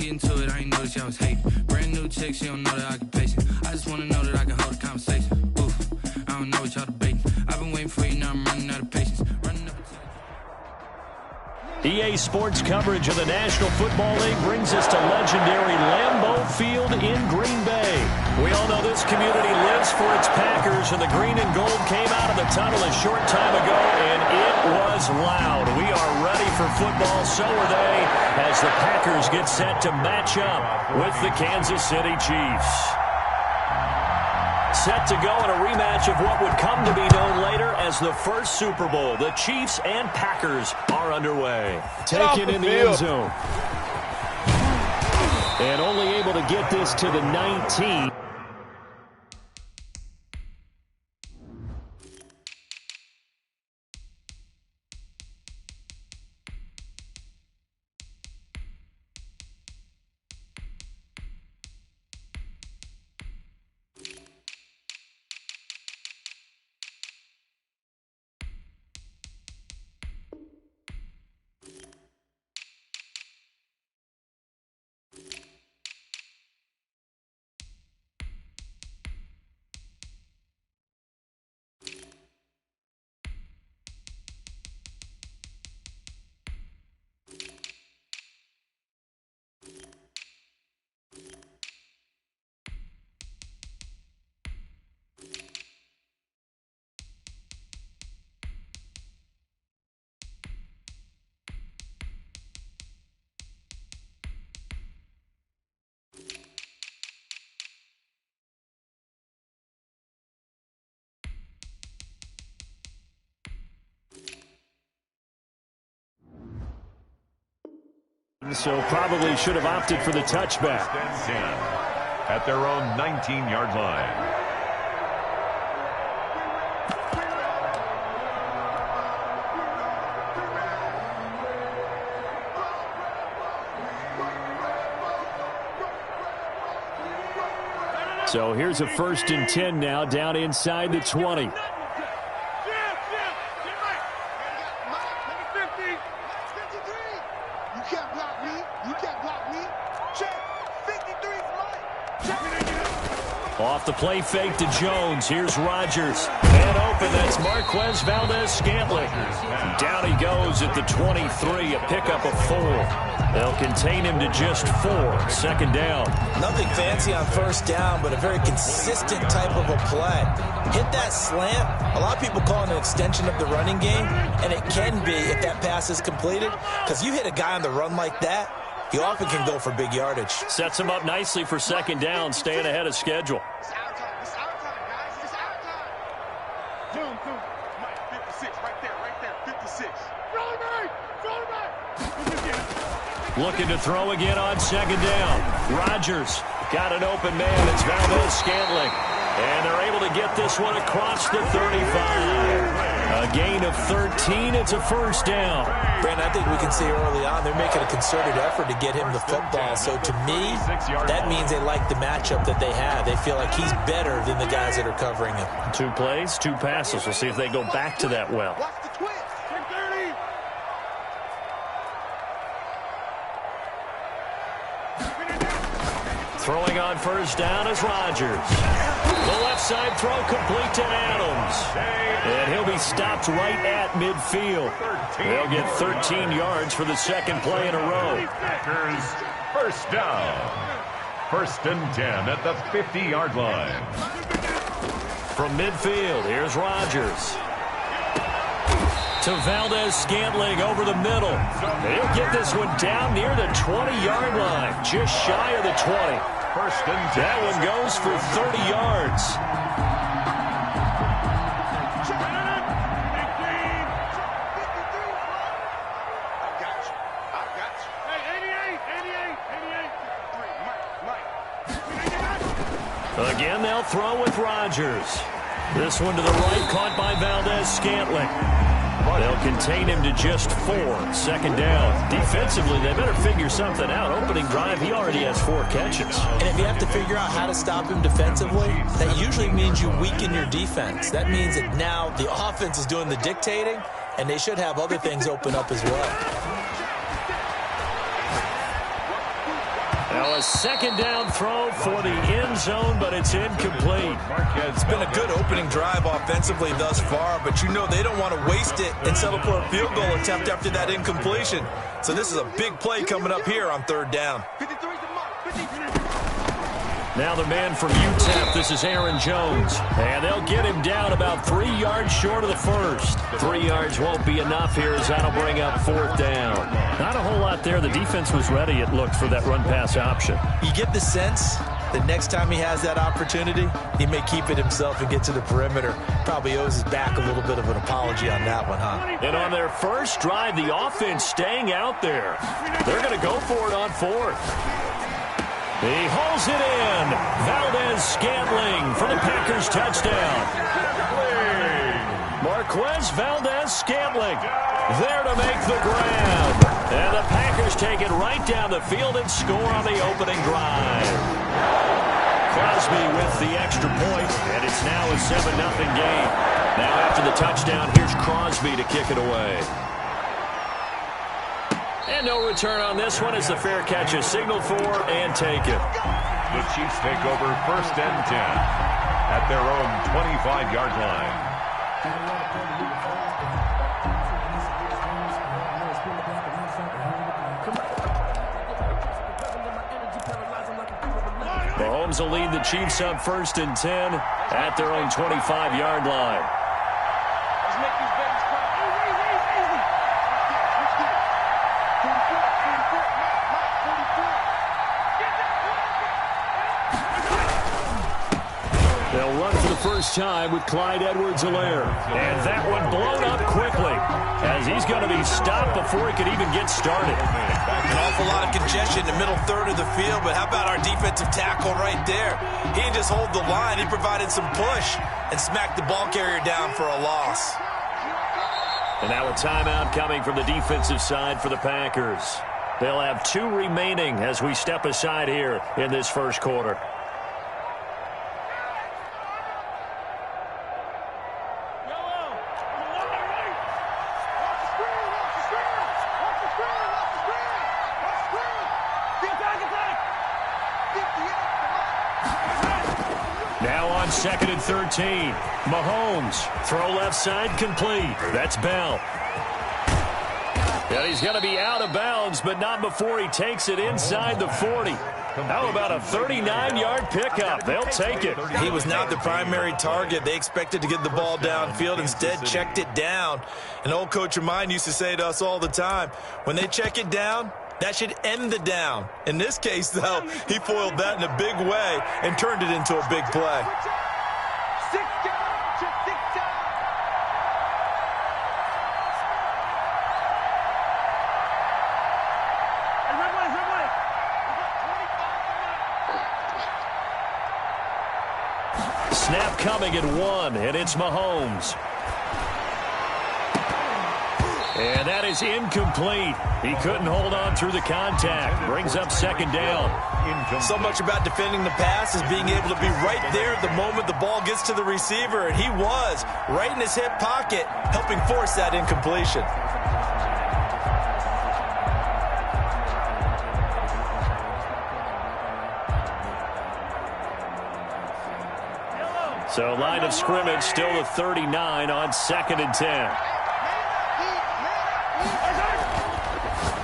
get into it, I ain't noticed y'all was hating. Brand new chick, she don't know the occupation. I just wanna know that I can hold a conversation. Oof, I don't know what y'all debating. I've been waiting for you, now I'm running out of patience. Running up EA Sports coverage of the National Football League brings us to legendary Lambeau Field in Green Bay. We all know this community lives for its Packers, and the green and gold came out of the tunnel a short time ago, and it was loud. We are ready for football, so are they, as the Packers get set to match up with the Kansas City Chiefs. Set to go in a rematch of what would come to be known later as the first Super Bowl. The Chiefs and Packers are underway. Taken in the end zone. And only able to get this to the 19. So probably should have opted for the touchback. At their own 19-yard line. So here's a 1st and 10 now, down inside the 20. Off the play fake to Jones. Here's Rodgers. Man open. That's Marquez Valdes-Scantling. Down he goes at the 23. A pickup of 4. They'll contain him to just 4. 2nd down. Nothing fancy on 1st down, but a very consistent type of a play. Hit that slant. A lot of people call it an extension of the running game, and it can be if that pass is completed, because you hit a guy on the run like that, he often can go for big yardage. Sets him up nicely for 2nd down, staying ahead of schedule. It's our time. It's our time, guys. It's our time. Zoom. Mike, 56, right there, 56. Roll back. Looking to throw again on 2nd down. Rodgers got an open man. It's Valdes-Scantling. And they're able to get this one across the 35. A gain of 13. It's a 1st down. Brandon, I think we can see early on they're making a concerted effort to get him the football. So to me, that means they like the matchup that they have. They feel like he's better than the guys that are covering him. 2 plays, 2 passes. We'll see if they go back to that well. Watch the twist. 10-30. Throwing on 1st down is Rodgers. The left side throw complete to Adams. And he'll be stopped right at midfield. They'll get 13 yards for the 2nd play in a row. Packers, 1st down. 1st and 10 at the 50-yard line. From midfield, here's Rodgers. To Valdes-Scantling over the middle. And he'll get this one down near the 20-yard line. Just shy of the 20. 1st and 10. That one goes for 30 yards. Again, they'll throw with Rodgers. This one to the right, caught by Valdes-Scantling. They'll contain him to just 4. 2nd down. Defensively, they better figure something out. Opening drive, he already has 4 catches. And if you have to figure out how to stop him defensively, that usually means you weaken your defense. That means that now the offense is doing the dictating, and they should have other things open up as well. So a second down throw for the end zone, but it's incomplete. It's been a good opening drive offensively thus far, but you know they don't want to waste it and settle for a field goal attempt after that incompletion. So this is a big play coming up here on third down. Now the man from UTEP, this is Aaron Jones. And they'll get him down about 3 yards short of the first. 3 yards won't be enough here as that'll bring up fourth down. Not a whole lot there. The defense was ready, it looked, for that run-pass option. You get the sense that next time he has that opportunity, he may keep it himself and get to the perimeter. Probably owes his back a little bit of an apology on that one, huh? And on their first drive, the offense staying out there. They're going to go for it on fourth. He hauls it in. Valdes-Scantling for the Packers touchdown. Marquez Valdes-Scantling there to make the grab. And the Packers take it right down the field and score on the opening drive. Crosby with the extra point, and it's now a 7-0 game. Now after the touchdown, here's Crosby to kick it away. And no return on this one as the fair catch is signaled for and taken. The Chiefs take over 1st and 10 at their own 25-yard line. Mahomes will lead the Chiefs up 1st and 10 at their own 25-yard line. They'll run for the first time with Clyde Edwards-Helaire. And that one blown up quickly as he's going to be stopped before he could even get started. An awful lot of congestion in the middle third of the field, but how about our defensive tackle right there? He didn't just hold the line. He provided some push and smacked the ball carrier down for a loss. And now a timeout coming from the defensive side for the Packers. They'll have 2 remaining as we step aside here in this first quarter. Now on 2nd and 13. Mahomes, throw left side complete. That's Bell. And he's going to be out of bounds, but not before he takes it inside the 40. How about a 39-yard pickup? They'll take it. He was not the primary target. They expected to get the ball downfield. Instead, checked it down. An old coach of mine used to say to us all the time, when they check it down, that should end the down. In this case, though, he foiled that in a big way and turned it into a big play. Snap coming at 1, and it's Mahomes. And that is incomplete. He couldn't hold on through the contact. Brings up 2nd down. So much about defending the pass is being able to be right there at the moment the ball gets to the receiver. And he was right in his hip pocket, helping force that incompletion. So line of scrimmage still the 39 on 2nd and 10.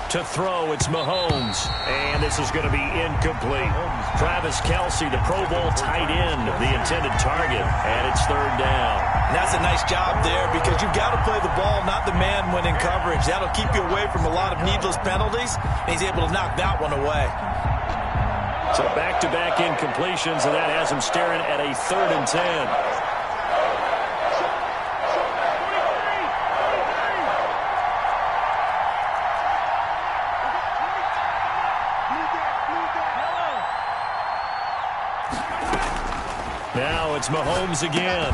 To throw, it's Mahomes. And this is going to be incomplete. Travis Kelce, the Pro Bowl tight end, the intended target. And it's 3rd down. And that's a nice job there because you've got to play the ball, not the man when in coverage. That'll keep you away from a lot of needless penalties. And he's able to knock that one away. So back-to-back incompletions, and that has him staring at a 3rd and 10. Now it's Mahomes again.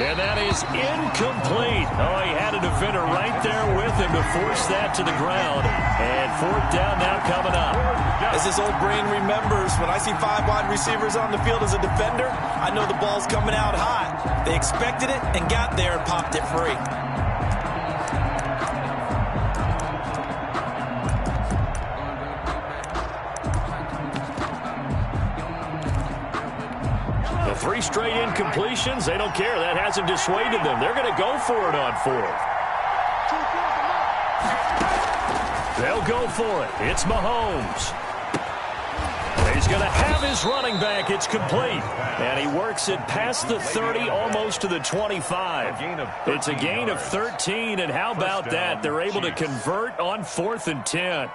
And that is incomplete. Oh, he had a defender right there with him to force that to the ground. And 4th down now coming up. As this old brain remembers, when I see 5 wide receivers on the field as a defender, I know the ball's coming out hot. They expected it and got there and popped it free. 3 straight incompletions, they don't care. That hasn't dissuaded them. They're going to go for it on 4th. They'll go for it. It's Mahomes. He's going to have his running back. It's complete. And he works it past the 30, almost to the 25. It's a gain of 13, and how about that? They're able to convert on 4th and 10.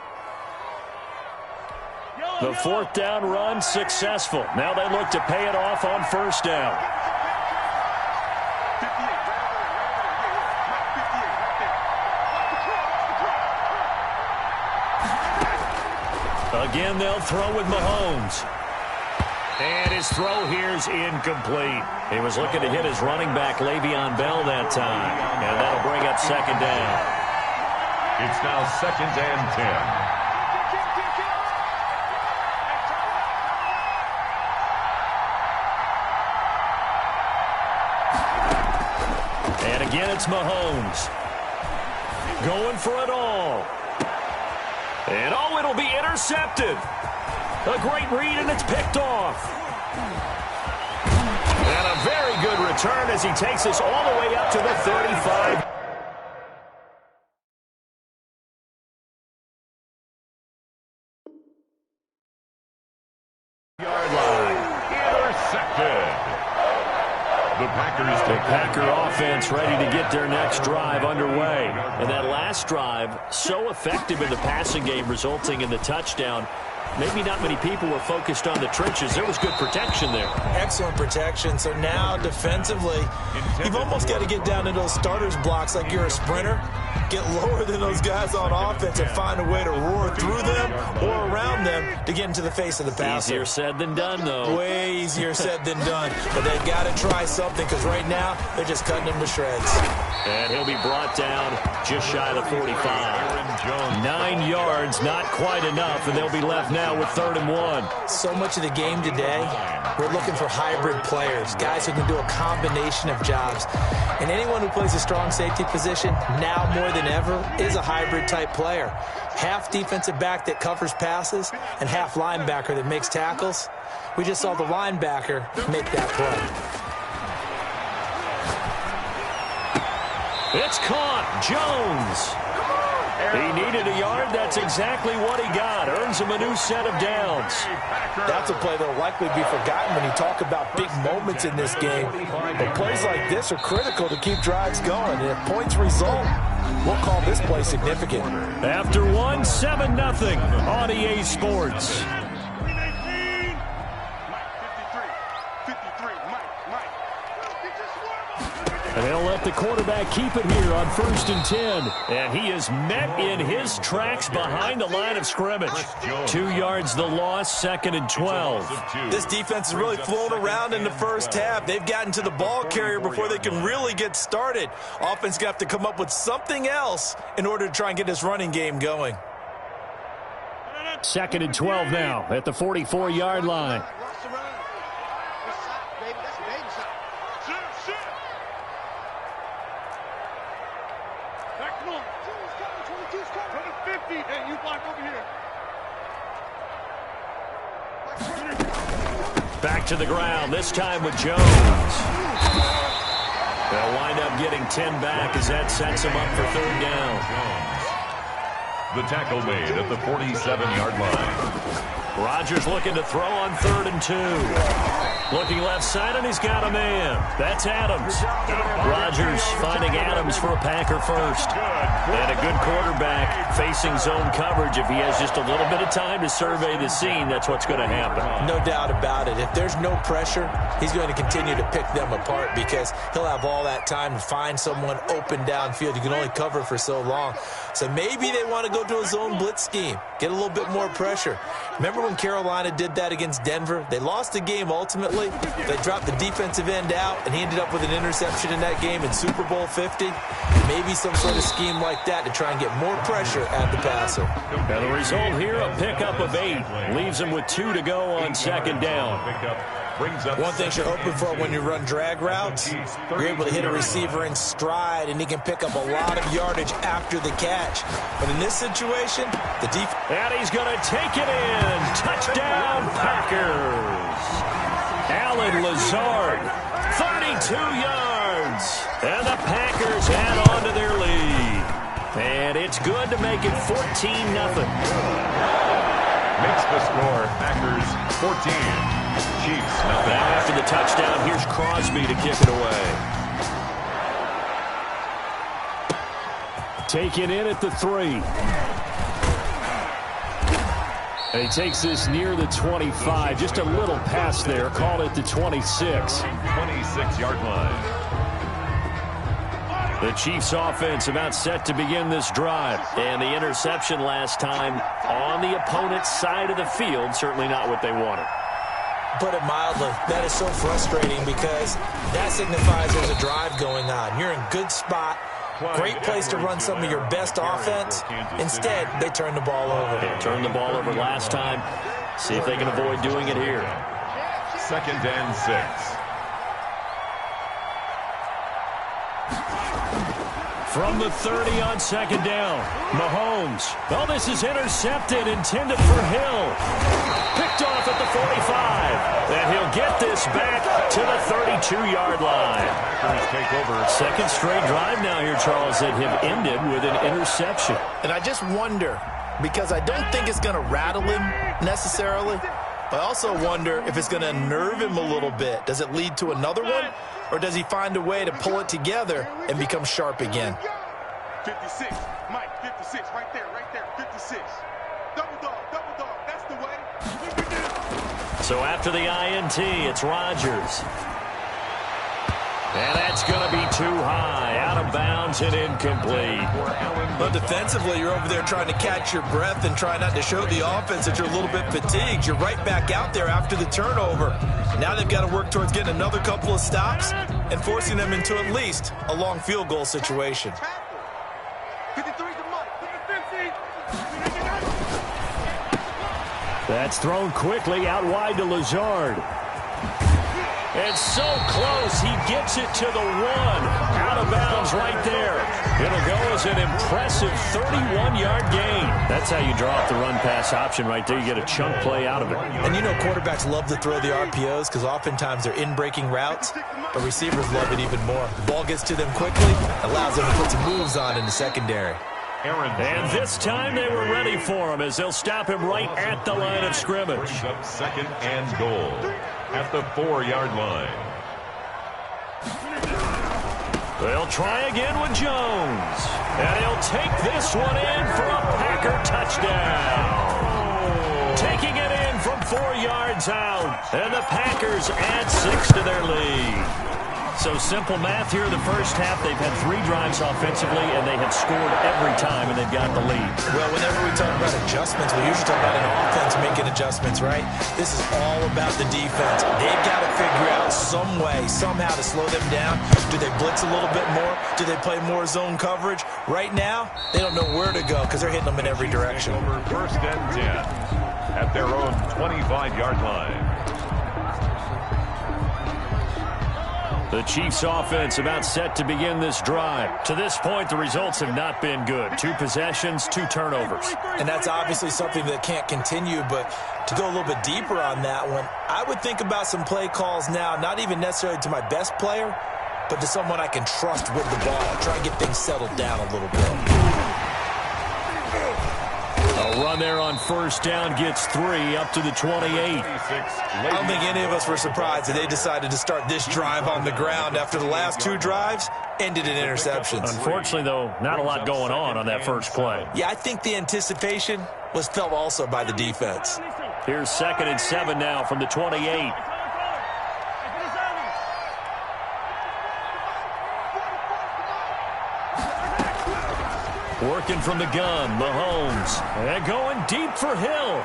The 4th down run successful. Now they look to pay it off on 1st down. Again, they'll throw with Mahomes. And his throw here's incomplete. He was looking to hit his running back, Le'Veon Bell, that time. And that'll bring up 2nd down. It's now 2nd and 10. And again, it's Mahomes. Going for it all. And, oh, it'll be intercepted. A great read, and it's picked off. And a very good return as he takes us all the way up to the 35. Yard line. Intercepted. The Packer offense ready to get their next drive underway. And that last drive, so effective in the passing game, resulting in the touchdown. Maybe not many people were focused on the trenches. There was good protection there. Excellent protection. So now, defensively, you've almost got to get down to those starters blocks like you're a sprinter. Get lower than those guys on offense and find a way to roar through them or around them to get into the face of the passer. Easier said than done, though. Way easier said than done. But they've got to try something because right now they're just cutting him to shreds. And he'll be brought down just shy of the 45. 9 yards, not quite enough, and they'll be left now with 3rd and 1. So much of the game today, we're looking for hybrid players, guys who can do a combination of jobs. And anyone who plays a strong safety position, now more than ever, is a hybrid-type player. Half defensive back that covers passes and half linebacker that makes tackles. We just saw the linebacker make that play. It's caught. Jones. He needed a yard. That's exactly what he got. Earns him a new set of downs. That's a play that will likely be forgotten when you talk about big moments in this game. But plays like this are critical to keep drives going. And if points result, we'll call this play significant. After 1, 7-0 on EA Sports. And they'll let the quarterback keep it here on 1st and 10. And he is met in his tracks behind the line of scrimmage. 2 yards the loss, 2nd and 12. This defense has really flown around in the first half. They've gotten to the ball carrier before they can really get started. Offense got to come up with something else in order to try and get this running game going. 2nd and 12 now at the 44-yard line. Back to the ground, this time with Jones. They'll wind up getting 10 back as that sets him up for 3rd down. The tackle made at the 47-yard line. Rodgers looking to throw on 3rd and 2. Looking left side, and he's got a man. That's Adams. Rodgers finding Adams for a Packer first. And a good quarterback facing zone coverage. If he has just a little bit of time to survey the scene, that's what's going to happen. No doubt about it. If there's no pressure, he's going to continue to pick them apart because he'll have all that time to find someone open downfield. You can only cover for so long. So maybe they want to go to a zone blitz scheme, get a little bit more pressure. Remember when Carolina did that against Denver? They lost the game ultimately. They dropped the defensive end out, and he ended up with an interception in that game in Super Bowl 50. Maybe some sort of scheme like that to try and get more pressure at the passer. Now the result here, a pickup of 8. Leaves him with 2 to go on 2nd down. One thing you're hoping for when you run drag routes, you're able to hit a receiver in stride, and he can pick up a lot of yardage after the catch. But in this situation, the defense... And he's going to take it in. Touchdown, Packers. Allen Allen Lazard, 32 yards. And the Packers add on to their lead. And it's good to make it 14-0. Makes the score Packers 14, Chiefs nothing. Now after the touchdown, here's Crosby to kick it away. Taken in at the 3. And he takes this near the 25. Just a little pass there. Called it the 26. 26-yard line. The Chiefs offense about set to begin this drive. And the interception last time on the opponent's side of the field. Certainly not what they wanted. Put it mildly, that is so frustrating because that signifies there's a drive going on. You're in good spot. Great place to run some of your best offense. Instead, they turn the ball over. They turned the ball over last time. See if they can avoid doing it here. 2nd and 6. From the 30 on 2nd down, Mahomes. Oh, this is intercepted, intended for Hill. Picked off at the 45. And he'll get this back to the 32-yard line. Take over. Second straight drive now here, Charles, that have ended with an interception. And I just wonder, because I don't think it's going to rattle him necessarily. I also wonder if it's going to unnerve him a little bit. Does it lead to another one? Or does he find a way to pull it together and become sharp again? 56, Mike, 56, right there, 56. Double dog, that's the way. So after the INT, it's Rodgers. And that's going to be too high, out of bounds and incomplete. But defensively, you're over there trying to catch your breath and try not to show the offense that you're a little bit fatigued. You're right back out there after the turnover. Now they've got to work towards getting another couple of stops and forcing them into at least a long field goal situation. 53's the money. 50. That's thrown quickly out wide to Lazard. And so close, he gets it to the 1. Out of bounds right there. It'll go as an impressive 31-yard gain. That's how you draw up the run-pass option right there. You get a chunk play out of it. And you know quarterbacks love to throw the RPOs because oftentimes they're in-breaking routes, but receivers love it even more. The ball gets to them quickly, allows them to put some moves on in the secondary. And this time they were ready for him as they'll stop him right at the line of scrimmage. Brings up 2nd and goal at the 4-yard line. They'll try again with Jones. And he'll take this one in for a Packer touchdown. Taking it in from 4 yards out. And the Packers add 6 to their lead. So simple math here in the first half. They've had 3 drives offensively, and they have scored every time, and they've got the lead. Well, whenever we talk about adjustments, we usually talk about an offense making adjustments, right? This is all about the defense. They've got to figure out some way, somehow to slow them down. Do they blitz a little bit more? Do they play more zone coverage? Right now, they don't know where to go because they're hitting them in every direction. Over 1st and 10 at their own 25-yard line. The Chiefs offense about set to begin this drive. To this point, the results have not been good. 2 possessions, 2 turnovers. And that's obviously something that can't continue, but to go a little bit deeper on that one, I would think about some play calls now, not even necessarily to my best player, but to someone I can trust with the ball. Try and get things settled down a little bit. A run there on 1st down gets 3 up to the 28. I don't think any of us were surprised that they decided to start this drive on the ground after the last 2 drives ended in interceptions. Unfortunately, though, not a lot going on that first play. Yeah, I think the anticipation was felt also by the defense. Here's 2nd and 7 now from the 28. Working from the gun, Mahomes. And going deep for Hill.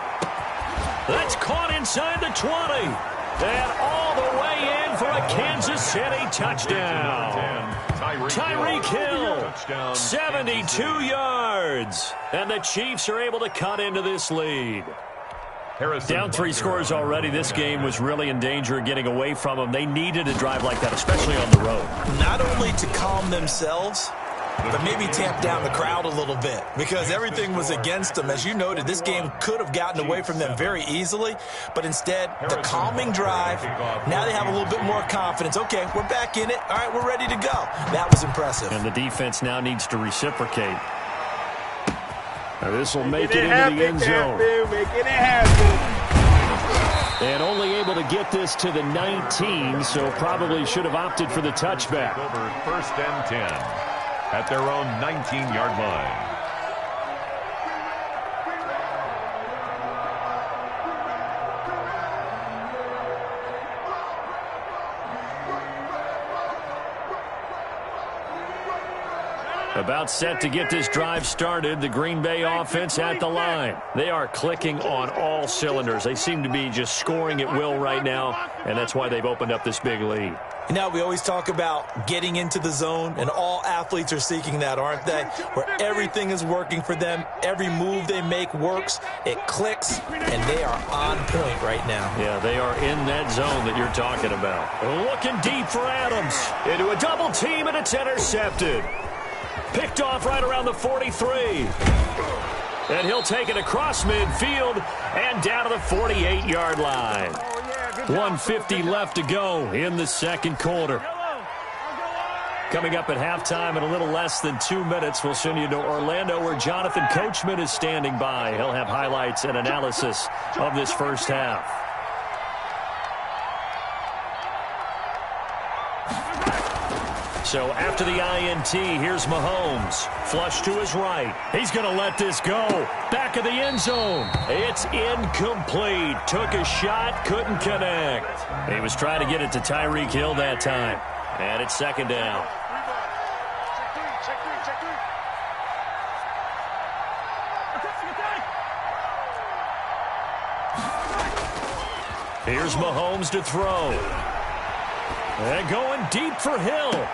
That's caught inside the 20. And all the way in for a Kansas City touchdown. Tyreek Hill, 72 yards. And the Chiefs are able to cut into this lead. Down 3 scores already. This game was really in danger of getting away from them. They needed a drive like that, especially on the road. Not only to calm themselves, but maybe tamp down the crowd a little bit because everything was against them. As you noted, this game could have gotten away from them very easily, but instead, the calming drive, now they have a little bit more confidence. Okay, we're back in it. All right, we're ready to go. That was impressive. And the defense now needs to reciprocate. Now this will make it into the end zone. Making it happen. And only able to get this to the 19, so probably should have opted for the touchback. Over 1st and 10 at their own 19-yard line. About set to get this drive started, the Green Bay offense at the line. They are clicking on all cylinders. They seem to be just scoring at will right now, and that's why they've opened up this big lead. You know, we always talk about getting into the zone, and all athletes are seeking that, aren't they? Where everything is working for them, every move they make works, it clicks, and they are on point right now. Yeah, they are in that zone that you're talking about. Looking deep for Adams. Into a double team, and it's intercepted. Picked off right around the 43. And he'll take it across midfield and down to the 48-yard line. 1:50 left to go in the second quarter. Coming up at halftime in a little less than 2 minutes, we'll send you to Orlando where Jonathan Coachman is standing by. He'll have highlights and analysis of this first half. So after the INT, here's Mahomes. Flush to his right. He's going to let this go. Back of the end zone. It's incomplete. Took a shot, couldn't connect. He was trying to get it to Tyreek Hill that time. And it's second down. Here's Mahomes to throw. And going deep for Hill.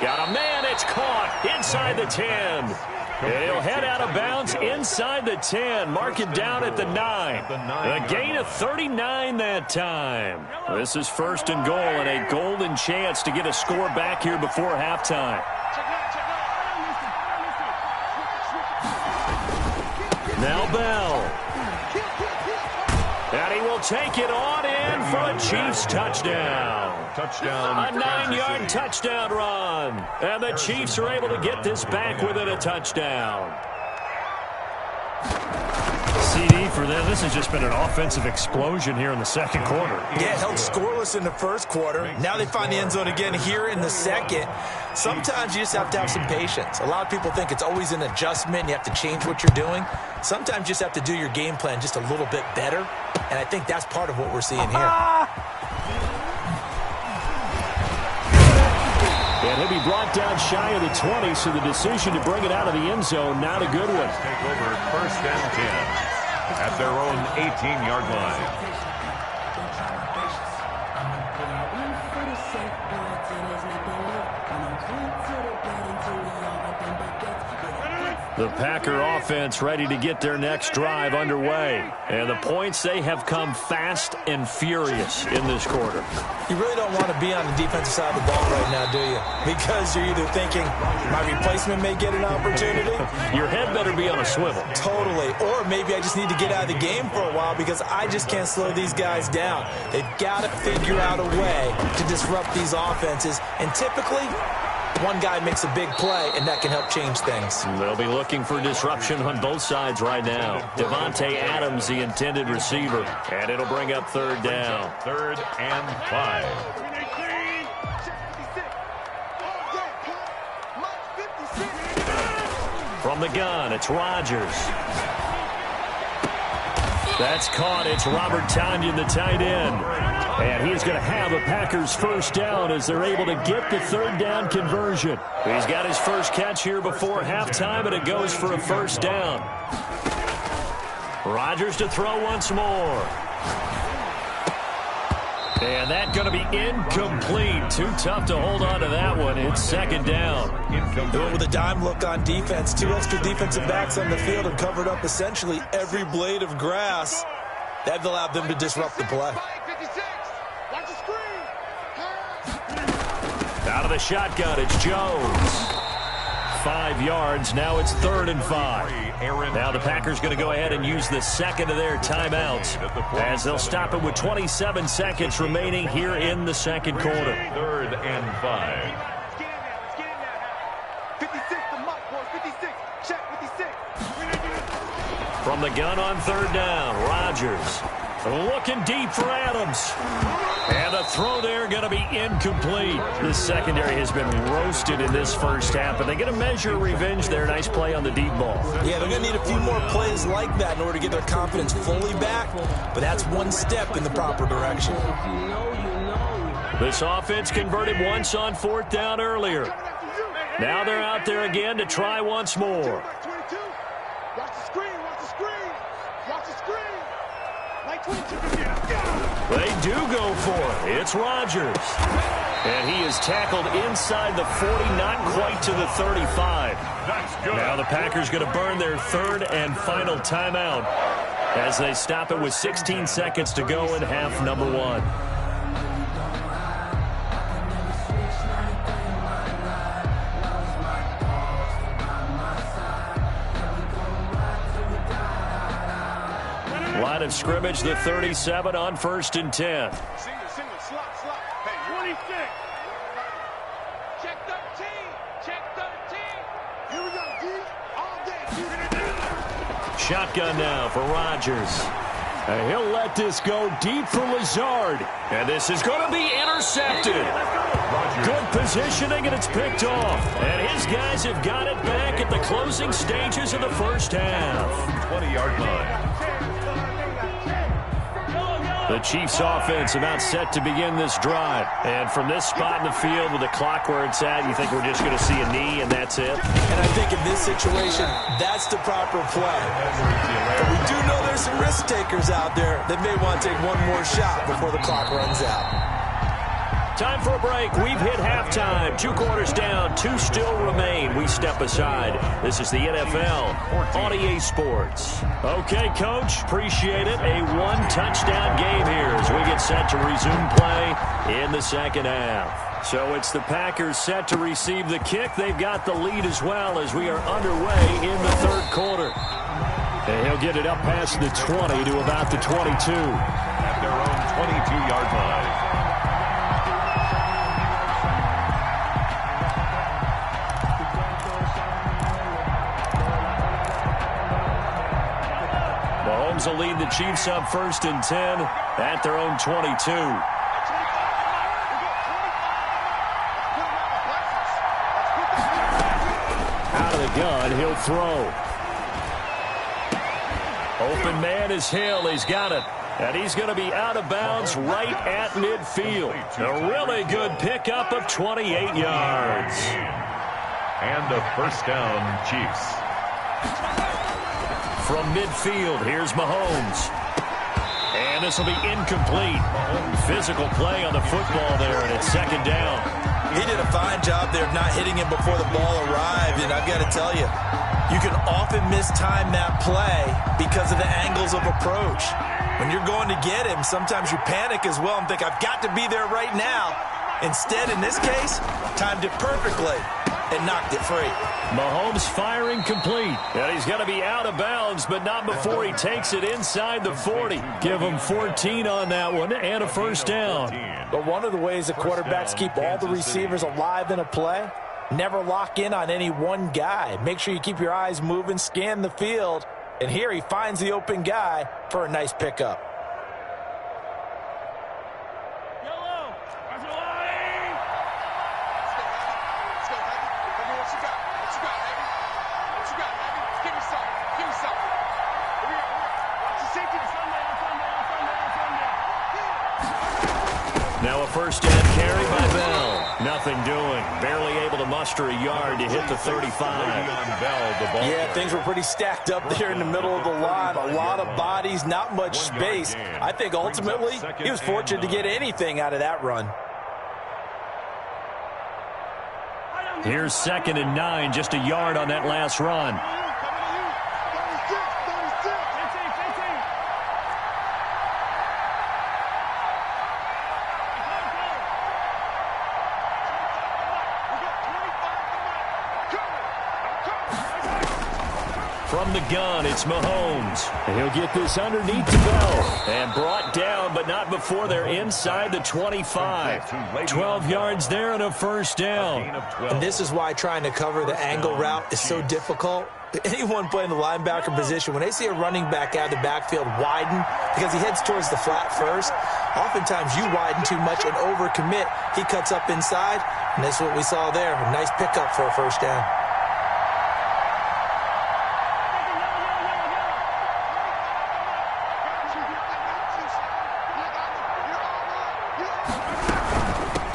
Got a man, it's caught inside the 10. And he'll head out of bounds inside the 10. Mark it down at the 9. A gain of 39 that time. This is 1st and goal and a golden chance to get a score back here before halftime. Now Bell. And he will take it on in for a Chiefs touchdown. Touchdown. A 9-yard touchdown run. And the Chiefs are able to get this back within a touchdown. CD for them. This has just been an offensive explosion here in the second quarter. Yeah, held scoreless in the first quarter. Now they find the end zone again here in the second. Sometimes you just have to have some patience. A lot of people think it's always an adjustment. You have to change what you're doing. Sometimes you just have to do your game plan just a little bit better. And I think that's part of what we're seeing here. And he'll be brought down shy of the 20, so the decision to bring it out of the end zone, not a good one. Take over 1st and 10 at their own 18-yard line. The Packer offense ready to get their next drive underway. And the points, they have come fast and furious in this quarter. You really don't want to be on the defensive side of the ball right now, do you? Because you're either thinking, my replacement may get an opportunity. Your head better be on a swivel. Totally. Or maybe I just need to get out of the game for a while because I just can't slow these guys down. They've got to figure out a way to disrupt these offenses. And typically, one guy makes a big play, and that can help change things. They'll be looking for disruption on both sides right now. Devontae Adams, the intended receiver, and it'll bring up 3rd down. 3rd and 5. From the gun, it's Rodgers. That's caught. It's Robert Tonyan, the tight end. And he's going to have a Packers first down as they're able to get the 3rd down conversion. He's got his first catch here before halftime, and it goes for a first down. Rodgers to throw once more. And that's going to be incomplete. Too tough to hold on to that one. It's 2nd down. With a dime look on defense, 2 extra defensive backs on the field and covered up essentially every blade of grass. That allowed them to disrupt the play. Out of the shotgun, it's Jones. 5 yards. Now it's 3rd and 5. Now the Packers going to go ahead and use the second of their timeouts as they'll stop it with 27 seconds remaining here in the second quarter. 3rd and 5. Let's get in now. Let's get in now. 56, the muck, boys. 56. Check 56. From the gun on 3rd down, Rodgers looking deep for Adams. And the throw there going to be incomplete. The secondary has been roasted in this first half, but they get a measure of revenge there. Nice play on the deep ball. Yeah, they're going to need a few more plays like that in order to get their confidence fully back, but that's one step in the proper direction. This offense converted once on 4th down earlier. Now they're out there again to try once more. 22. Watch the screen. Watch the screen. Watch the screen. Like 22. They do go for it. It's Rodgers. And he is tackled inside the 40, not quite to the 35. That's good. Now the Packers going to burn their 3rd and final timeout as they stop it with 16 seconds to go in half number 1. Line of scrimmage, the 37 on 1st and 10. Single, slot. Hey, 26. Check 13. Check 13. Here we go, D. All day. Shotgun now for Rodgers. And he'll let this go deep for Lazard. And this is going to be intercepted. Good positioning, and it's picked off. And his guys have got it back at the closing stages of the first half. 20-yard line. The Chiefs offense about set to begin this drive. And from this spot in the field with the clock where it's at, you think we're just going to see a knee and that's it? And I think in this situation, that's the proper play. But we do know there's some risk takers out there that may want to take one more shot before the clock runs out. Time for a break. We've hit halftime. 2 quarters down. 2 still remain. We step aside. This is the NFL on EA Sports. Okay, Coach. Appreciate it. A 1-touchdown game here as we get set to resume play in the second half. So it's the Packers set to receive the kick. They've got the lead as well as we are underway in the 3rd quarter. And he'll get it up past the 20 to about the 22. At their own 22-yard line. Mahomes will lead the Chiefs up 1st and 10 at their own 22. Out of the gun, he'll throw. Open man is Hill. He's got it. And he's going to be out of bounds right at midfield. A really good pickup of 28 yards. And a first down, Chiefs. From midfield, here's Mahomes. And this will be incomplete. Physical play on the football there, and it's 2nd down. He did a fine job there of not hitting him before the ball arrived, and I've got to tell you, you can often mistime that play because of the angles of approach. When you're going to get him, sometimes you panic as well and think, I've got to be there right now. Instead, in this case, timed it perfectly and knocked it free. Mahomes firing complete. And he's going to be out of bounds, but not before he takes it inside the 40. Give him 14 on that one and a first down. But one of the ways the quarterbacks keep all the receivers alive in a play, never lock in on any one guy. Make sure you keep your eyes moving, scan the field. And here he finds the open guy for a nice pickup. Now a first down carry by Bell. Nothing doing. Barely able to muster a yard to hit the 35. Yeah, things were pretty stacked up there in the middle of the line. A lot of bodies, not much space. I think ultimately he was fortunate to get anything out of that run. Here's 2nd and 9, just a yard on that last run. From the gun, it's Mahomes. And he'll get this underneath to Bell. And brought down, but not before they're inside the 25. 12 yards there and a first down. And this is why trying to cover the angle route is so difficult. Anyone playing the linebacker position, when they see a running back out of the backfield widen because he heads towards the flat first, oftentimes you widen too much and overcommit. He cuts up inside, and that's what we saw there. A nice pickup for a first down.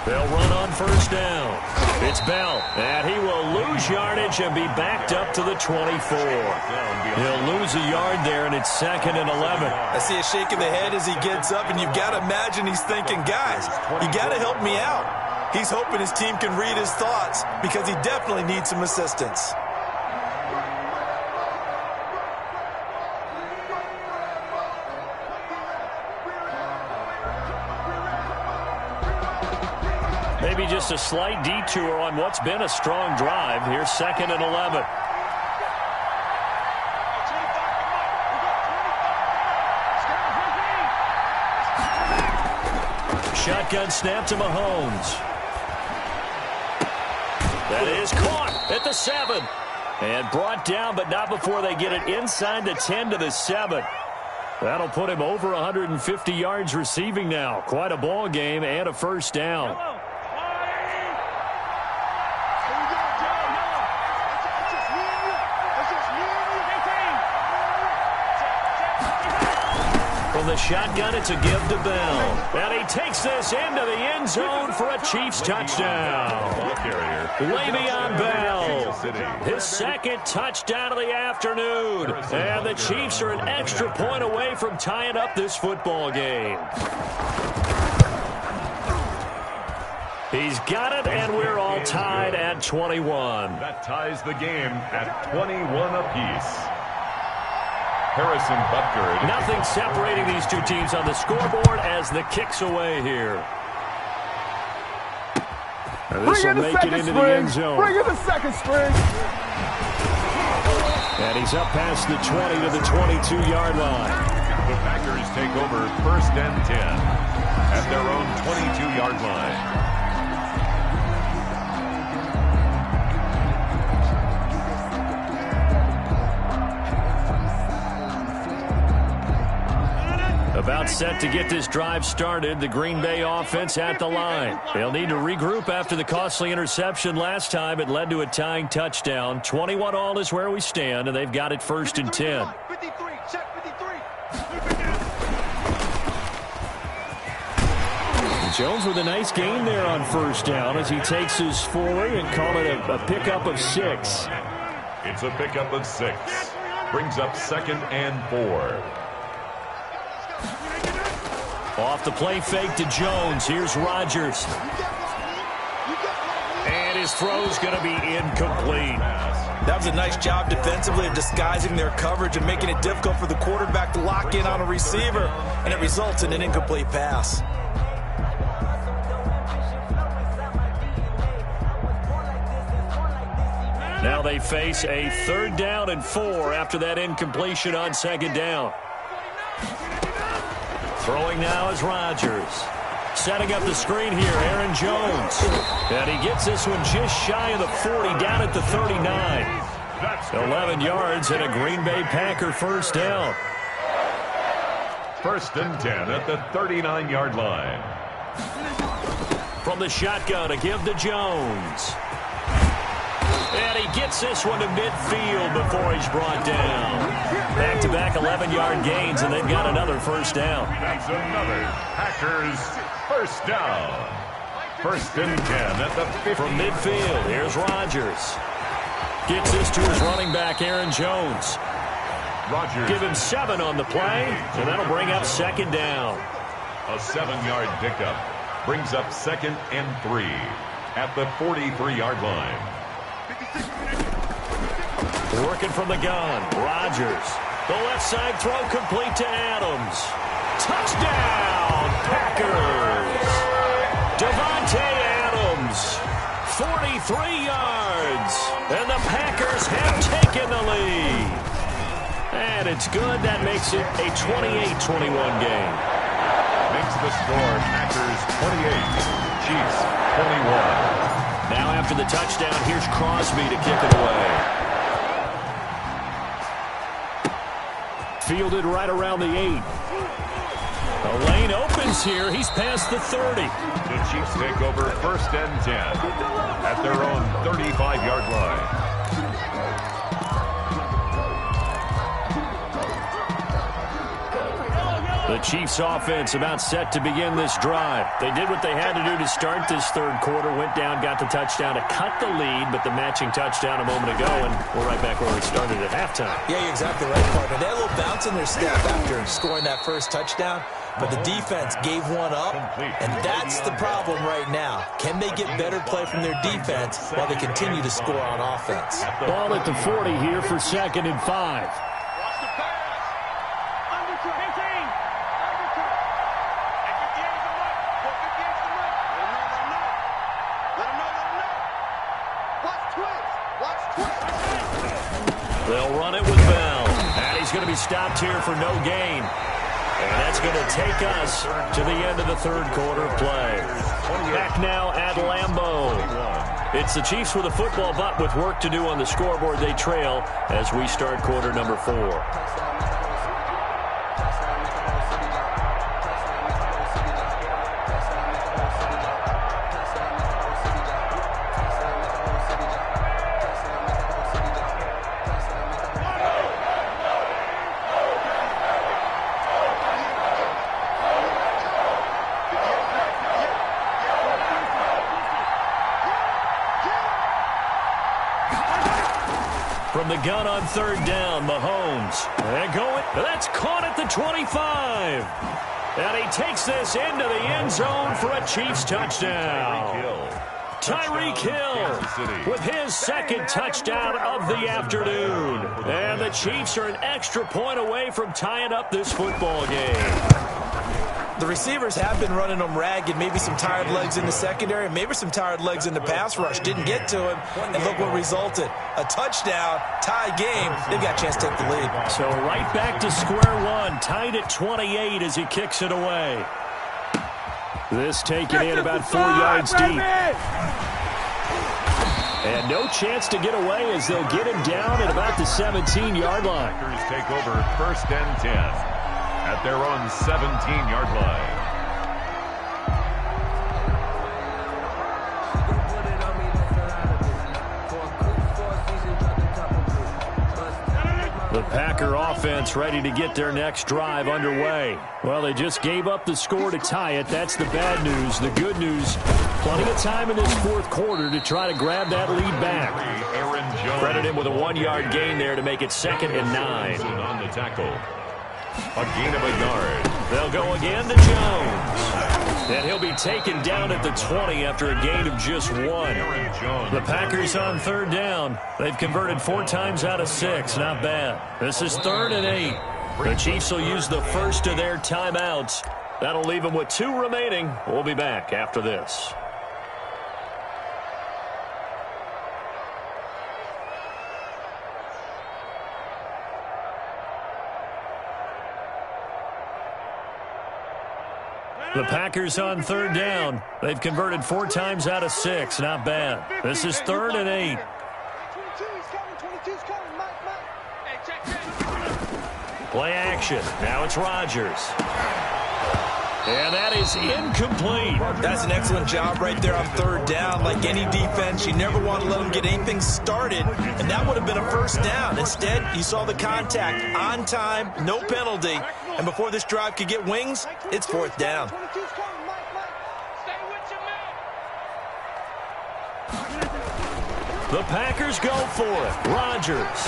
They'll run on first down. It's Bell, and he will lose yardage and be backed up to the 24. He'll lose a yard there, and it's 2nd and 11. I see a shake of the head as he gets up, and you've got to imagine he's thinking, guys, you got to help me out. He's hoping his team can read his thoughts because he definitely needs some assistance. Maybe just a slight detour on what's been a strong drive. Here's 2nd and 11. Shotgun snap to Mahomes. That is caught at the 7. And brought down, but not before they get it inside the 10 to the 7. That'll put him over 150 yards receiving now. Quite a ball game and a first down. From the shotgun, it's a give to Bell. And he takes this into the end zone for a Chiefs touchdown. Le'Veon Bell, his 2nd touchdown of the afternoon. And the Chiefs are an extra point away from tying up this football game. He's got it, and we're all tied at 21. That ties the game at 21 apiece. Harrison Butker. Nothing separating these two teams on the scoreboard as the kick's away here. And this will make it into the end zone. Bring in the second string. And he's up past the 20 to the 22-yard line. The Packers take over 1st and 10 at their own 22-yard line. About set to get this drive started. The Green Bay offense at the line. They'll need to regroup after the costly interception last time. It led to a tying touchdown. 21-all is where we stand, and they've got it 1st and 10. 53, check 53. Jones with a nice gain there on first down as he takes his forward and call it a pickup of 6. It's a pickup of 6. Brings up 2nd and 4. Off the play fake to Jones. Here's Rodgers. And his throw's going to be incomplete. That was a nice job defensively of disguising their coverage and making it difficult for the quarterback to lock in on a receiver, and it results in an incomplete pass. Now they face a 3rd down and 4 after that incompletion on 2nd down. Throwing now is Rodgers. Setting up the screen here, Aaron Jones. And he gets this one just shy of the 40, down at the 39. 11 yards and a Green Bay Packer first down. 1st and 10 at the 39-yard line. From the shotgun, a give to Jones. And he gets this one to midfield before he's brought down. Back-to-back 11-yard gains, and they've got another first down. That's another Packers first down. 1st and 10 at the 50. From midfield, here's Rodgers. Gets this to his running back, Aaron Jones. Rodgers. Give him 7 on the play, and that'll bring up 2nd down. A 7-yard pickup brings up 2nd and 3 at the 43-yard line. Working from the gun, Rodgers. The left side throw complete to Adams. Touchdown, Packers! Davante Adams, 43 yards, and the Packers have taken the lead. And it's good. That makes it a 28-21 game. Makes the score Packers 28, Chiefs 21. Now after the touchdown, here's Crosby to kick it away. Fielded right around the 8. The lane opens here. He's past the 30. The Chiefs take over 1st and 10 at their own 35-yard line. The Chiefs offense about set to begin this drive. They did what they had to do to start this third quarter, went down, got the touchdown to cut the lead, but the matching touchdown a moment ago, and we're right back where we started at halftime. Yeah, you're exactly right, partner. They had a little bounce in their step after scoring that first touchdown, but the defense gave one up, and that's the problem right now. Can they get better play from their defense while they continue to score on offense? Ball at the 40 here for 2nd and 5. They'll run it with Bell. And he's going to be stopped here for no gain. And that's going to take us to the end of the third quarter play. Back now at Lambeau. It's the Chiefs with a football, but with work to do on the scoreboard, they trail as we start quarter number 4. From the gun on 3rd down, Mahomes. They're going. That's caught at the 25. And he takes this into the end zone for a Chiefs touchdown. Tyreek Hill with his 2nd touchdown of the afternoon. And the Chiefs are an extra point away from tying up this football game. The receivers have been running them ragged, maybe some tired legs in the secondary, maybe some tired legs in the pass rush. Didn't get to him, and look what resulted. A touchdown, tie game. They've got a chance to take the lead. So right back to square one, tied at 28 as he kicks it away. This taken in about 4 yards deep. And no chance to get away as they'll get him down at about the 17-yard line. Packers take over 1st and 10. At their own 17-yard line. The Packer offense ready to get their next drive underway. Well, they just gave up the score to tie it. That's the bad news. The good news, plenty of time in this 4th quarter to try to grab that lead back. Credit him with a 1-yard gain there to make it 2nd and 9. On the tackle. A gain of a yard. They'll go again to Jones. And he'll be taken down at the 20 after a gain of just 1. The Packers on 3rd down. They've converted 4 times out of 6. Not bad. This is 3rd and 8. The Chiefs will use the first of their timeouts. That'll leave them with 2 remaining. We'll be back after this. The Packers on 3rd down. They've converted 4 times out of 6. Not bad. This is 3rd and 8. Play action. Now it's Rodgers. And that is incomplete. That's an excellent job right there on 3rd down. Like any defense, you never want to let them get anything started, and that would have been a 1st down. Instead, you saw the contact on time, no penalty, and before this drive could get wings, it's 4th down. The Packers go for it. Rodgers.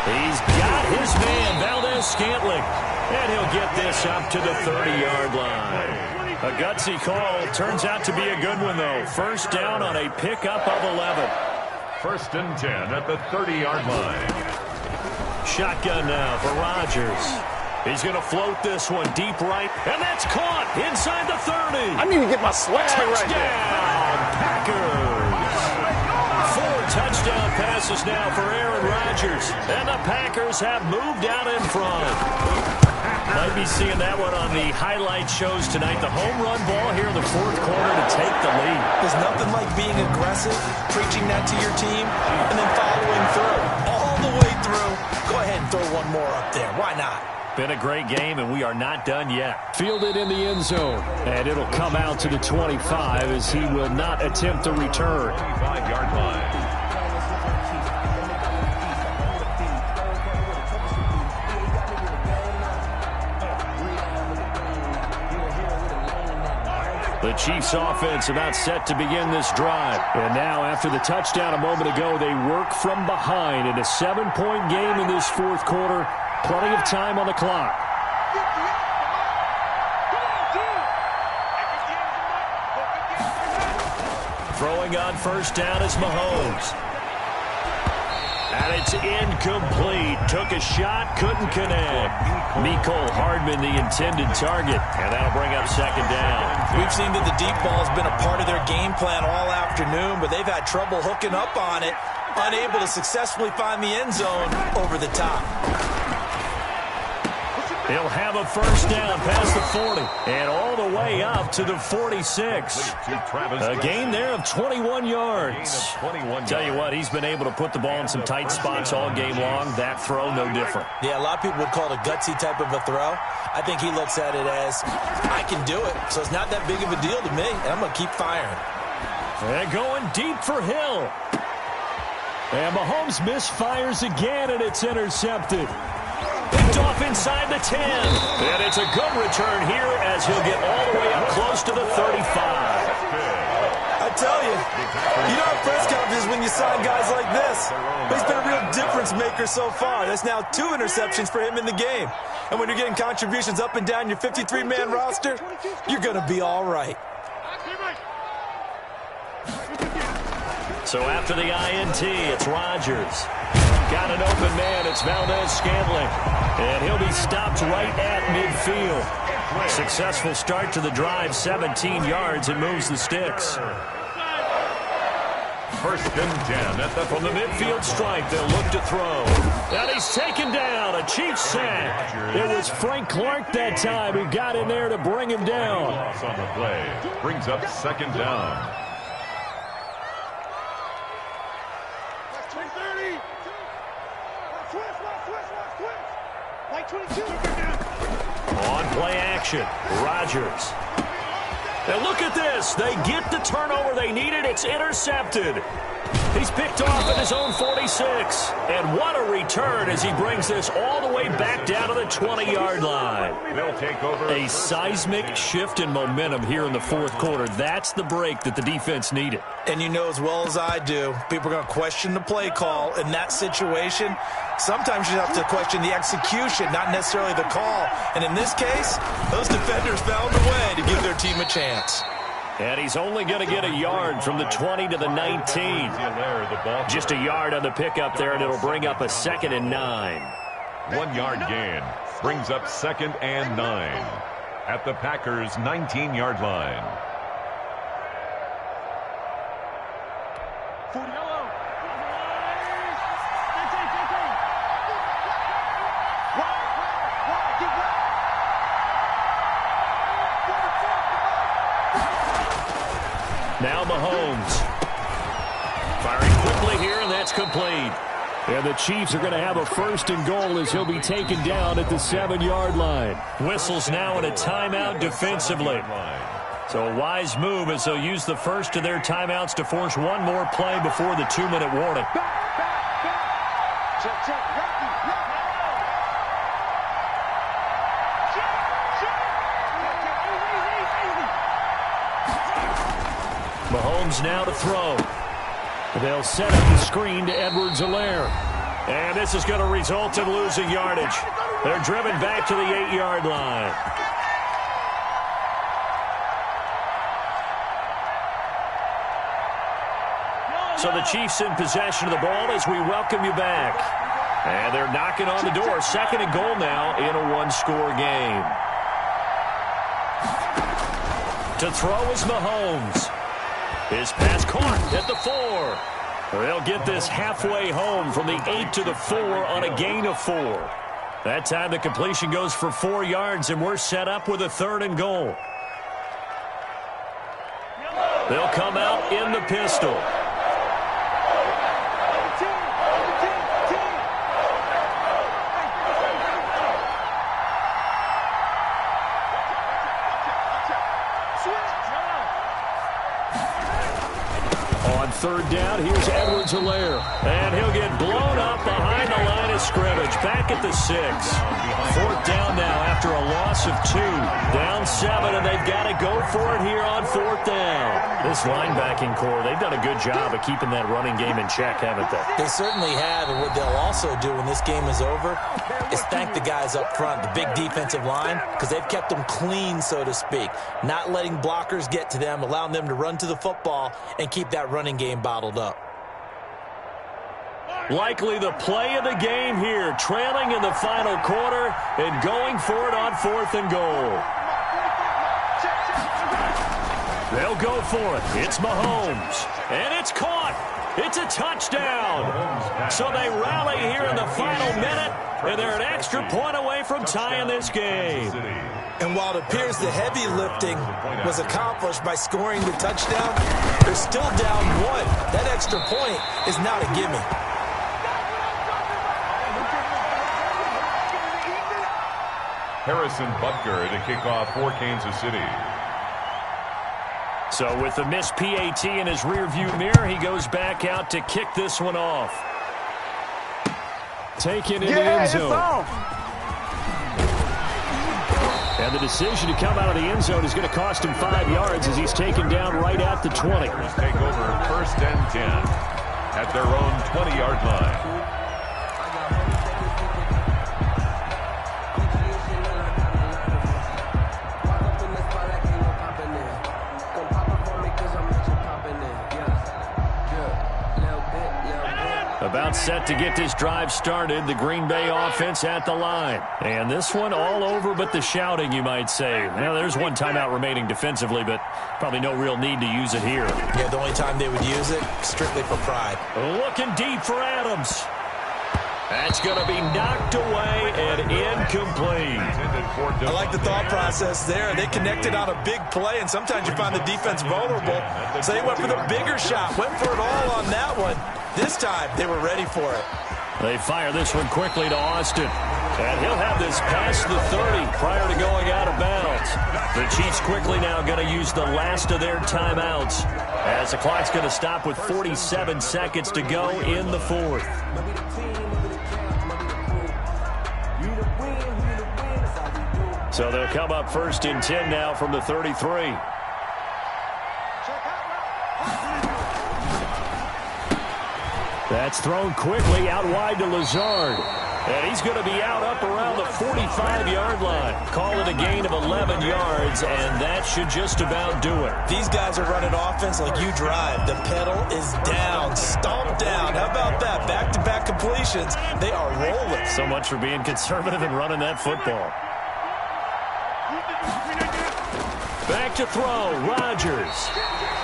He's got his man, Valdez-Scantling. And he'll get this up to the 30-yard line. A gutsy call. Turns out to be a good one, though. 1st down on a pickup of 11. 1st and 10 at the 30-yard line. Shotgun now for Rodgers. He's going to float this one deep right. And that's caught inside the 30. I need to get my swag right there. Touchdown, Packers. touchdown passes now for Aaron Rodgers. And the Packers have moved out in front. Might be seeing that one on the highlight shows tonight. The home run ball here in the fourth quarter to take the lead. There's nothing like being aggressive, preaching that to your team, and then following through. All the way through. Go ahead and throw one more up there. Why not? Been a great game, and we are not done yet. Fielded in the end zone. And it'll come out to the 25 as he will not attempt the return. 25-yard line. The Chiefs offense about set to begin this drive. And now after the touchdown a moment ago, they work from behind in a 7-point game in this fourth quarter. Plenty of time on the clock. Throwing on first down is Mahomes. And it's incomplete. Took a shot, couldn't connect. Mecole Hardman, the intended target. And that'll bring up second down. We've seen that the deep ball has been a part of their game plan all afternoon, but they've had trouble hooking up on it, unable to successfully find the end zone over the top. He'll have a first down past the 40 and all the way up to the 46. A gain there of 21 yards. Tell you what, he's been able to put the ball in some tight spots all game long. That throw, no different. Yeah, a lot of people would call it a gutsy type of a throw. I think he looks at it as, I can do it, so it's not that big of a deal to me, and I'm going to keep firing. And going deep for Hill. And Mahomes misfires again, and it's intercepted. Picked off inside the 10. And it's a good return here as he'll get all the way up close to the 35. I tell you, you don't have press conferences when you sign guys like this. But he's been a real difference maker so far. That's now 2 interceptions for him in the game. And when you're getting contributions up and down your 53-man roster, you're going to be all right. So after the INT, it's Rodgers. Got an open man. It's Valdez-Scantling. And he'll be stopped right at midfield. Successful start to the drive, 17 yards, and moves the sticks. First and 10 from the midfield stripe. They'll look to throw. And he's taken down. A Chiefs sack. It was Frank Clark that time who got in there to bring him down. Loss on the play brings up second down. On play action, Rodgers. And look at this. They get the turnover they needed. It's intercepted. He's picked off at his own 46. And what a return as he brings this all the way back down to the 20-yard line. They'll take over. A seismic shift in momentum here in the fourth quarter. That's the break that the defense needed. And you know as well as I do, people are going to question the play call in that situation. Sometimes you have to question the execution, not necessarily the call. And in this case, those defenders found a way to give their team a chance. And he's only going to get a yard from the 20 to the 19. Just a yard on the pickup there, and it'll bring up a 2nd and 9. 1 yard gain brings up 2nd and 9 at the Packers' 19-yard line. Now Mahomes. Firing quickly here, and that's complete. And the Chiefs are going to have a 1st and goal as he'll be taken down at the 7-yard line. Whistles now in a timeout defensively. So a wise move as they'll use the first of their timeouts to force one more play before the 2-minute warning. Mahomes now to throw. They'll set up the screen to Edwards-Helaire. And this is going to result in losing yardage. They're driven back to the 8-yard line. So the Chiefs in possession of the ball as we welcome you back. And they're knocking on the door. 2nd and goal now in a 1-score game. To throw is Mahomes. His pass caught at the 4. They'll get this halfway home from the 8 to the 4 on a gain of 4. That time the completion goes for 4 yards, and we're set up with a 3rd and goal. They'll come out in the pistol. On 3rd down, here's Edwards-Helaire. And he'll get blown up behind the line of scrimmage. Back at the 6. 4th down now after a loss of 2. Down 7, and they've got to go for it here on 4th down. This linebacking core, they've done a good job of keeping that running game in check, haven't they? They certainly have, and what they'll also do when this game is over is thank the guys up front, the big defensive line, because they've kept them clean, so to speak. Not letting blockers get to them, allowing them to run to the football and keep that running game bottled up. Likely the play of the game here, trailing in the final quarter and going for it on 4th and goal. They'll go for it. It's Mahomes. And it's caught. It's a touchdown. So they rally here in the final minute, and they're an extra point away from tying this game. And while it appears the heavy lifting was accomplished by scoring the touchdown, they're still down 1. That extra point is not a gimme. Harrison Butker to kick off for Kansas City. So with the missed PAT in his rearview mirror, he goes back out to kick this one off. Taken in the end zone. And the decision to come out of the end zone is going to cost him 5 yards as he's taken down right at the 20. Take over 1st and 10 at their own 20-yard line. About set to get this drive started, the Green Bay offense at the line. And this one all over but the shouting, you might say. Now, there's one timeout remaining defensively, but probably no real need to use it here. Yeah, the only time they would use it, strictly for pride. Looking deep for Adams. That's going to be knocked away and incomplete. I like the thought process there. They connected on a big play, and sometimes you find the defense vulnerable. So they went for the bigger shot, went for it all on that one. This time, they were ready for it. They fire this one quickly to Austin. And he'll have this past the 30 prior to going out of bounds. The Chiefs quickly now going to use the last of their timeouts as the clock's going to stop with 47 seconds to go in the 4th. So they'll come up 1st and 10 now from the 33. That's thrown quickly out wide to Lazard. And he's going to be out up around the 45-yard line. Call it a gain of 11 yards, and that should just about do it. These guys are running offense like you drive. The pedal is down, stomped down. How about that? Back-to-back completions. They are rolling. So much for being conservative and running that football. Back to throw, Rodgers.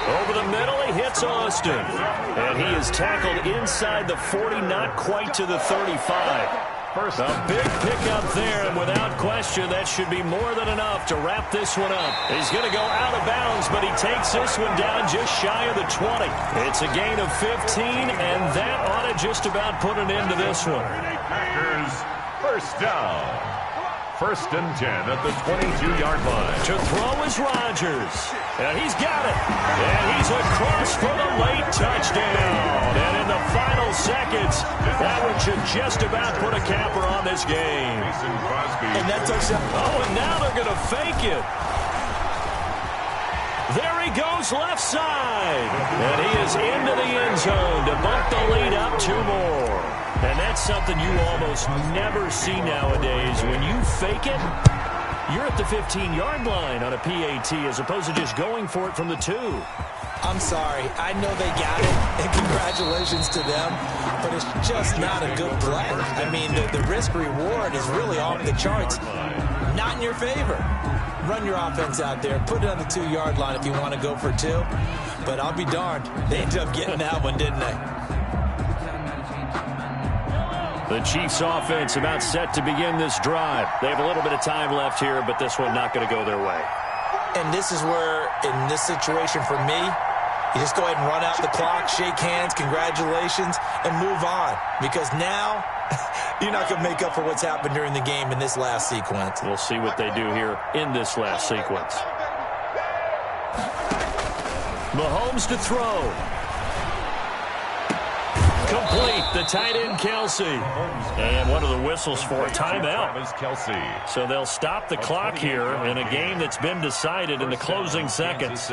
Over the middle, he hits Austin. And he is tackled inside the 40, not quite to the 35. A big pickup there, and without question, that should be more than enough to wrap this one up. He's going to go out of bounds, but he takes this one down just shy of the 20. It's a gain of 15, and that ought to just about put an end to this one. Packers, 1st down. 1st and 10 at the 22-yard line. To throw is Rodgers. And he's got it. And he's across for the late touchdown. And in the final seconds, that one should just about put a capper on this game. And that touchdown. Oh, and now they're going to fake it. There he goes left side. And he is into the end zone to bump the lead up 2 more. And that's something you almost never see nowadays. When you fake it, you're at the 15-yard line on a PAT as opposed to just going for it from the 2. I'm sorry. I know they got it, and congratulations to them, but it's just not a good play. I mean, the risk-reward is really off the charts. Not in your favor. Run your offense out there. Put it on the 2-yard line if you want to go for 2. but I'll be darned. They ended up getting that one, didn't they? The Chiefs offense about set to begin this drive. They have a little bit of time left here, but this one not going to go their way. And this is where, in this situation for me, you just go ahead and run out the clock, shake hands, congratulations, and move on. Because now, you're not going to make up for what's happened during the game in this last sequence. We'll see what they do here in this last sequence. Mahomes to throw. Complete. The tight end, Kelsey. And what are the whistles for? Timeout. So they'll stop the clock here in a game that's been decided in the closing seconds.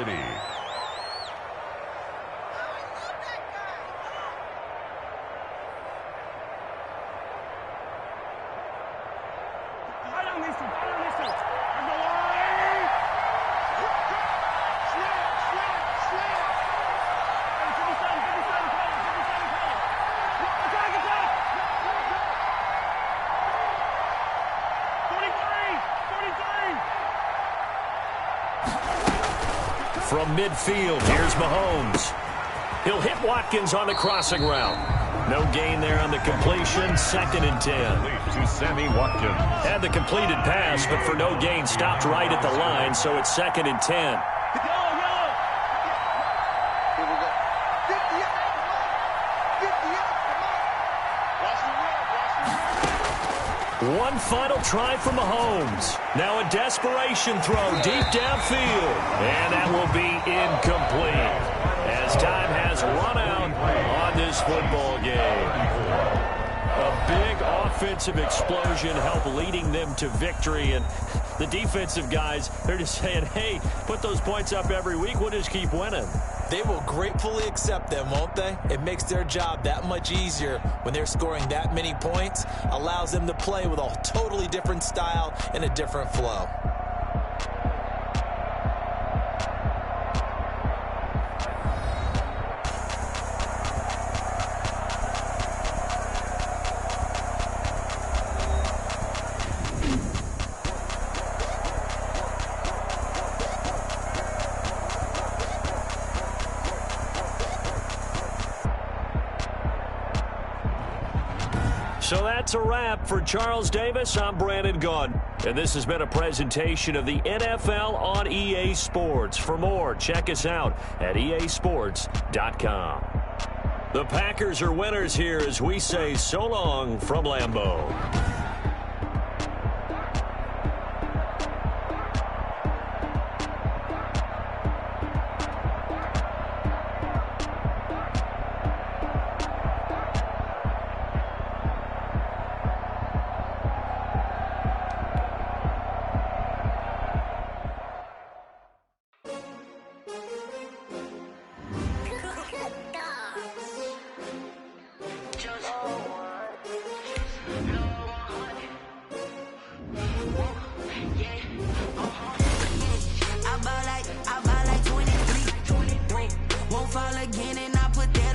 From midfield, here's Mahomes. He'll hit Watkins on the crossing route. No gain there on the completion, 2nd and 10. To Sammy Watkins. Had the completed pass, but for no gain, stopped right at the line, so it's 2nd and 10. One final try for Mahomes. Now a desperation throw deep downfield. And that will be incomplete as time has run out on this football game. A big offensive explosion helped leading them to victory. And the defensive guys, they're just saying, hey, put those points up every week. We'll just keep winning. They will gratefully accept them, won't they? It makes their job that much easier when they're scoring that many points. Allows them to play with a totally different style and a different flow. So that's a wrap for Charles Davis. I'm Brandon Gaudin, and this has been a presentation of the NFL on EA Sports. For more, check us out at easports.com. The Packers are winners here as we say so long from Lambeau. I ball like 23. Won't fall again and I put that